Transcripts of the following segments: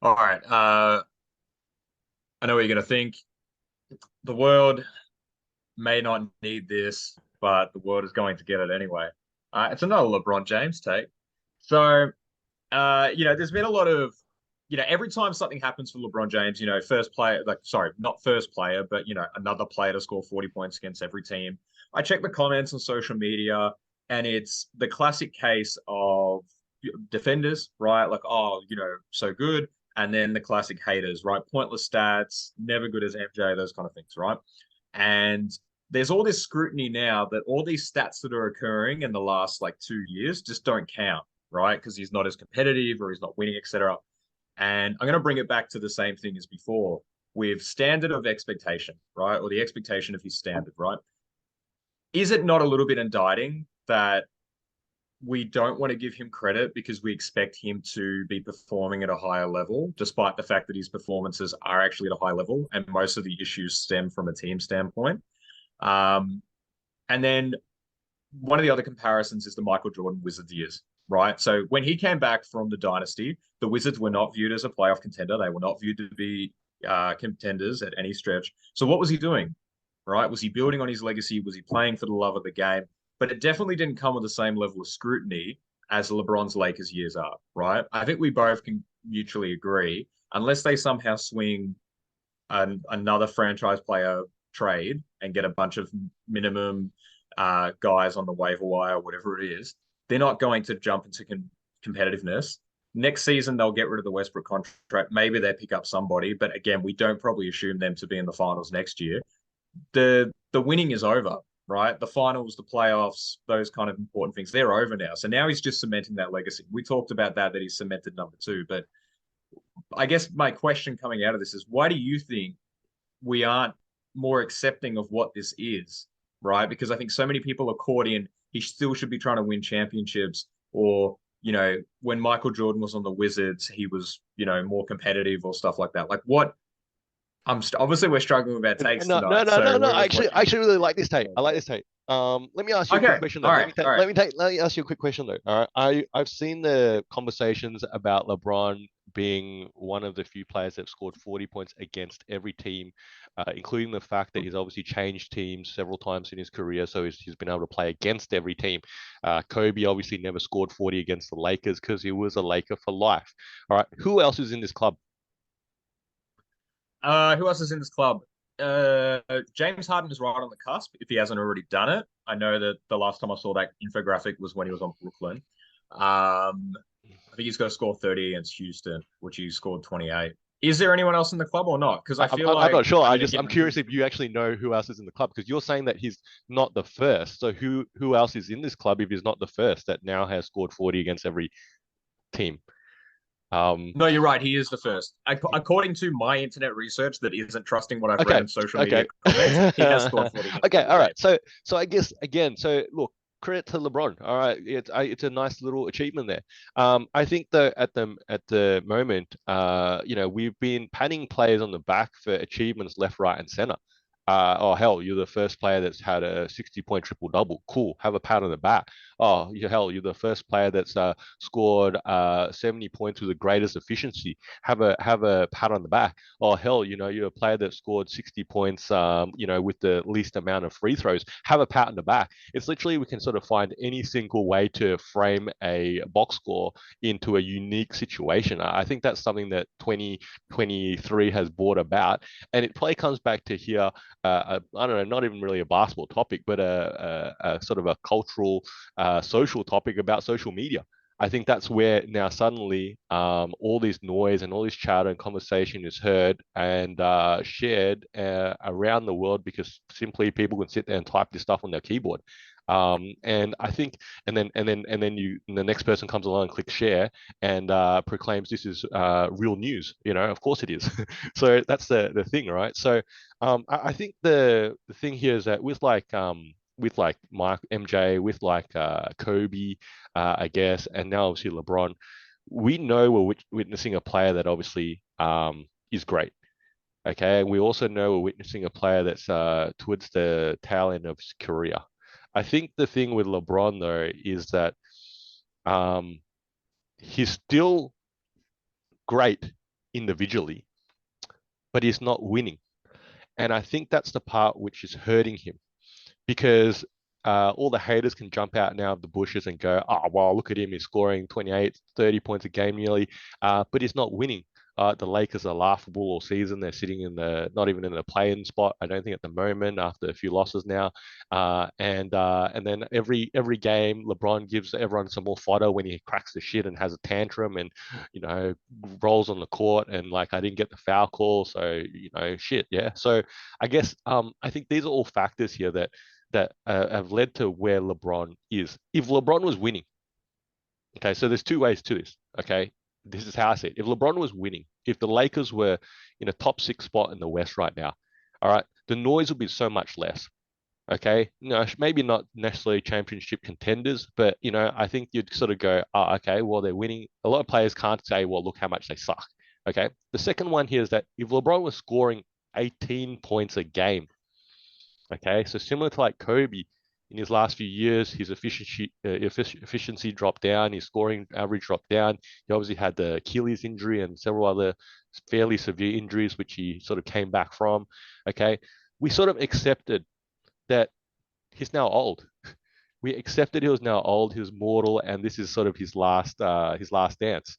All right. I know what you're going to think. The world may not need this, but the world is going to get it anyway. It's another LeBron James take. So, there's been a lot of, every time something happens for LeBron James, first player, like, sorry, not first player, but, another player to score 40 points against every team. I check the comments on social media, and it's the classic case of defenders, right? Like, oh, so good. And then the classic haters, right? Pointless stats, never good as MJ, those kind of things, right? And there's all this scrutiny now that all these stats that are occurring in the last like 2 years just don't count, right? Because he's not as competitive or he's not winning, etc. And I'm going to bring it back to the same thing as before with standard of expectation, right? Or the expectation of his standard, right? Is it not a little bit indicting that we don't want to give him credit because we expect him to be performing at a higher level, despite the fact that his performances are actually at a high level and most of the issues stem from a team standpoint? Um, and then one of the other comparisons is the Michael Jordan Wizards years, right? So when he came back from the dynasty, the Wizards were not viewed as a playoff contender. They were not viewed to be contenders at any stretch. So what was he doing, right? Was he building on his legacy? Was he playing for the love of the game? But it definitely didn't come with the same level of scrutiny as LeBron's Lakers years are, right? I think we both can mutually agree, unless they somehow swing another franchise player trade and get a bunch of minimum guys on the waiver wire, whatever it is, they're not going to jump into competitiveness. Next season, they'll get rid of the Westbrook contract. Maybe they pick up somebody, but again, we don't probably assume them to be in the finals next year. The winning is over, right? The finals, the playoffs, those kind of important things, they're over now. So now he's just cementing that legacy. We talked about that he's cemented number two. But I guess my question coming out of this is why do you think we aren't more accepting of what this is, right? Because I think so many people are caught in he still should be trying to win championships, or when Michael Jordan was on the Wizards, he was more competitive or stuff like that. Like what? Obviously we're struggling with our takes No, no, tonight, no, no, so no. I what? actually really like this tape. I like this tape. Let me ask you a quick Okay, question though. all right, all right. Let me ask you a quick question though. All right, I've seen the conversations about LeBron being one of the few players that scored 40 points against every team, including the fact that he's obviously changed teams several times in his career, so he's been able to play against every team. Kobe obviously never scored 40 against the Lakers because he was a Laker for life. All right, who else is in this club? Who else is in this club? James Harden is right on the cusp if he hasn't already done it. I know that the last time I saw that infographic was when he was on Brooklyn. I think he's got to score 30 against Houston, which he scored 28. Is there anyone else in the club or not? Because I feel I'm like, not sure. I mean, I'm again, curious if you actually know who else is in the club because you're saying that he's not the first. So who else is in this club if he's not the first that now has scored 40 against every team? Um, no, you're right. He is the first. According to my internet research that isn't trusting what I've read okay, in social okay, media comments, he has scored 40 against okay. every All right. team. So I guess again. So look, credit to LeBron. All right, it's a nice little achievement there. I think that at the moment, we've been patting players on the back for achievements left, right, and center. Oh hell, you're the first player that's had a 60-point triple double. Cool, have a pat on the back. Oh hell, you're the first player that's scored 70 points with the greatest efficiency. Have a pat on the back. Oh hell, you're a player that scored 60 points, with the least amount of free throws. Have a pat on the back. It's literally we can sort of find any single way to frame a box score into a unique situation. I think that's something that 2023 has brought about, and it probably comes back to here I don't know, not even really a basketball topic, but a sort of a cultural, social topic about social media. I think that's where now suddenly all this noise and all this chatter and conversation is heard and shared around the world because simply people can sit there and type this stuff on their keyboard. And I think, and the next person comes along and clicks share and proclaims this is real news. Of course it is. So that's the thing, right? So I think the thing here is that with like Mike MJ, with like Kobe, I guess, and now obviously LeBron, we know we're witnessing a player that obviously is great. Okay, and we also know we're witnessing a player that's towards the tail end of his career. I think the thing with LeBron though is that um, he's still great, individually, but he's not winning. And I think that's the part which is hurting him because all the haters can jump out now of the bushes and go, oh, well, look at him. He's scoring 28, 30 points a game nearly, but he's not winning. The Lakers are laughable all season. They're sitting in the not even in the play-in spot. I don't think at the moment after a few losses now. And then every game, LeBron gives everyone some more fodder when he cracks the shit and has a tantrum and rolls on the court and like I didn't get the foul call, so shit, yeah. So I guess I think these are all factors here that have led to where LeBron is. If LeBron was winning, okay, so there's two ways to this. Okay, this is how I see it. If LeBron was winning, if the Lakers were in a top 6 spot in the West right now, all right, the noise would be so much less. Okay, maybe not necessarily championship contenders, but I think you'd sort of go, oh, okay, well they're winning. A lot of players can't say, well, look how much they suck. Okay, the second one here is that if LeBron was scoring 18 points a game, okay, so similar to like Kobe in his last few years, his efficiency dropped down, his scoring average dropped down. He obviously had the Achilles injury and several other fairly severe injuries, which he sort of came back from. Okay, we sort of accepted that he's now old. We accepted he was now old, he was mortal, and this is sort of his last dance.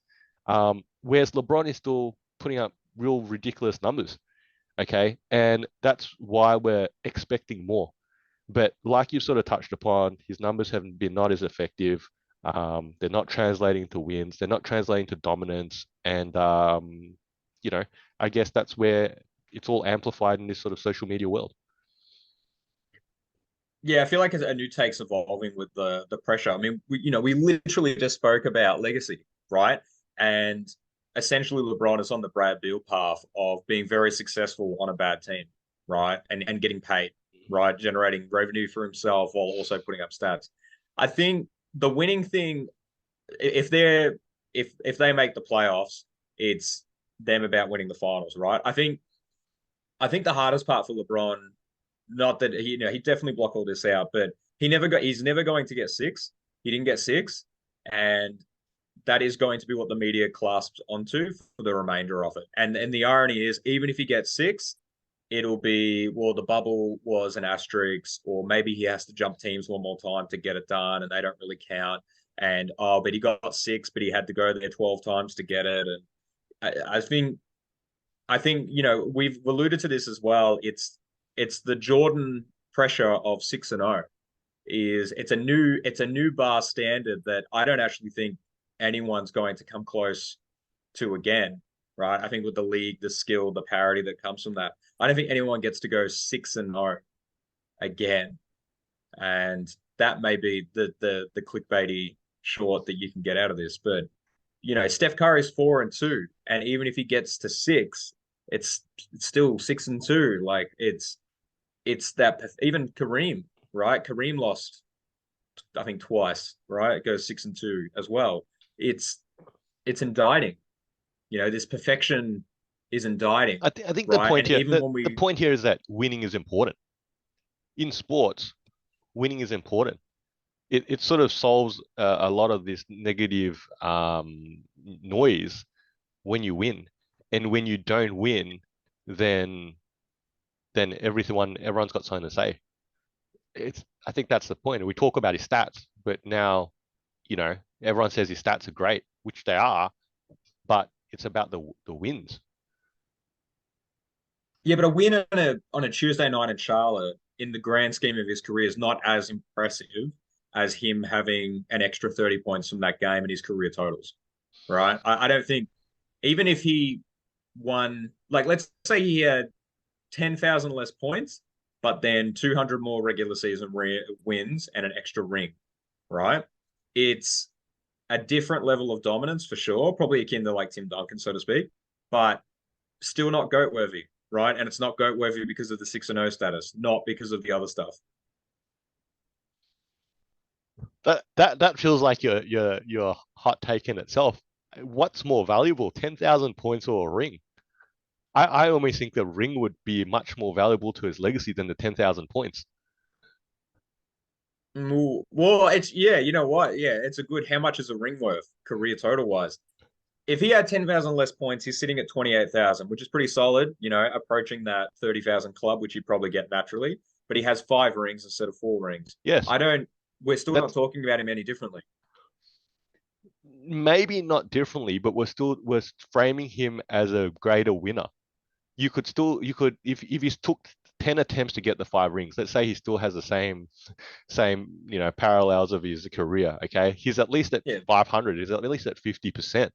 Whereas LeBron is still putting up real ridiculous numbers. Okay, and that's why we're expecting more. But like you sort of touched upon, his numbers haven't been not as effective. They're not translating to wins. They're not translating to dominance. And you know, I guess that's where it's all amplified in this sort of social media world. Yeah, I feel like a new take's evolving with the pressure. I mean, we literally just spoke about legacy, right? And essentially, LeBron is on the Brad Beal path of being very successful on a bad team, right? And getting paid, right? Generating revenue for himself while also putting up stats. I think the winning thing, if they're if they make the playoffs, it's them about winning the finals, right? I think the hardest part for LeBron, not that he definitely block all this out, but he's never going to get six. He didn't get six, and that is going to be what the media clasps onto for the remainder of it. And the irony is, even if he gets six, it'll be, well, the bubble was an asterisk, or maybe he has to jump teams one more time to get it done, and they don't really count. And oh, but he got six, but he had to go there 12 times to get it. And I think we've alluded to this as well. It's the Jordan pressure of 6-0. It's a new bar standard that I don't actually think anyone's going to come close to again. Right? I think with the league, the skill, the parity that comes from that, I don't think anyone gets to go 6-0 again. And that may be the clickbaity short that you can get out of this. But Steph Curry's 4-2, and even if he gets to six, it's still 6-2. Like it's that even Kareem, right? Kareem lost, I think, twice, right? It goes 6-2 as well. It's it's indicting. This perfection is indicting, I think the right? point And here even when the we point here is that winning is important in sports. Winning is important. It sort of solves a lot of this negative noise when you win, and when you don't win, then everyone's got something to say. I think that's the point. We talk about his stats, but now everyone says his stats are great, which they are, but it's about the wins. Yeah, but a win on a Tuesday night in Charlotte, in the grand scheme of his career, is not as impressive as him having an extra 30 points from that game in his career totals, right? I don't think, even if he won, like, let's say he had 10,000 less points, but then 200 more regular season wins and an extra ring, right? It's a different level of dominance for sure, probably akin to like Tim Duncan, so to speak, but still not GOAT worthy, right? And it's not GOAT worthy because of the 6-0 status, not because of the other stuff. That feels like your hot take in itself. What's more valuable, 10,000 points or a ring? I almost think the ring would be much more valuable to his legacy than the 10,000 points. Well, it's, yeah, you know what? Yeah, it's a good, how much is a ring worth career total wise? if he had 10,000 less points, he's sitting at 28,000, which is pretty solid, approaching that 30,000 club, which he'd probably get naturally. But he has 5 rings instead of 4 rings. Yes, I don't, we're still not that's talking about him any differently. maybe not differently, but we're framing him as a greater winner. You could if he's took 10 attempts to get the 5 rings, let's say he still has the same parallels of his career. Okay, he's at least at Yeah. 500. He's at least at 50%.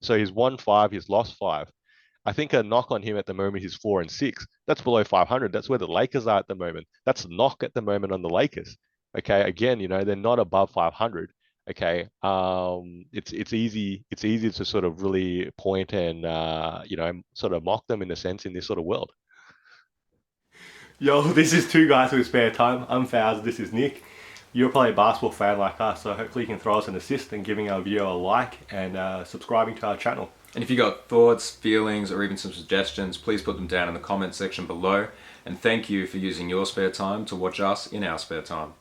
So he's won five, he's lost five. I think a knock on him at the moment is 4 and 6. That's below 500. That's where the Lakers are at the moment. That's a knock at the moment on the Lakers. Okay, again, they're not above 500. Okay, it's easy to sort of really point and sort of mock them in a sense in this sort of world. Yo, this is Two Guys with Spare Time. I'm Faz, this is Nick. You're probably a basketball fan like us, so hopefully you can throw us an assist and giving our video a like and subscribing to our channel. And if you got thoughts, feelings, or even some suggestions, please put them down in the comment section below. And thank you for using your spare time to watch us in our spare time.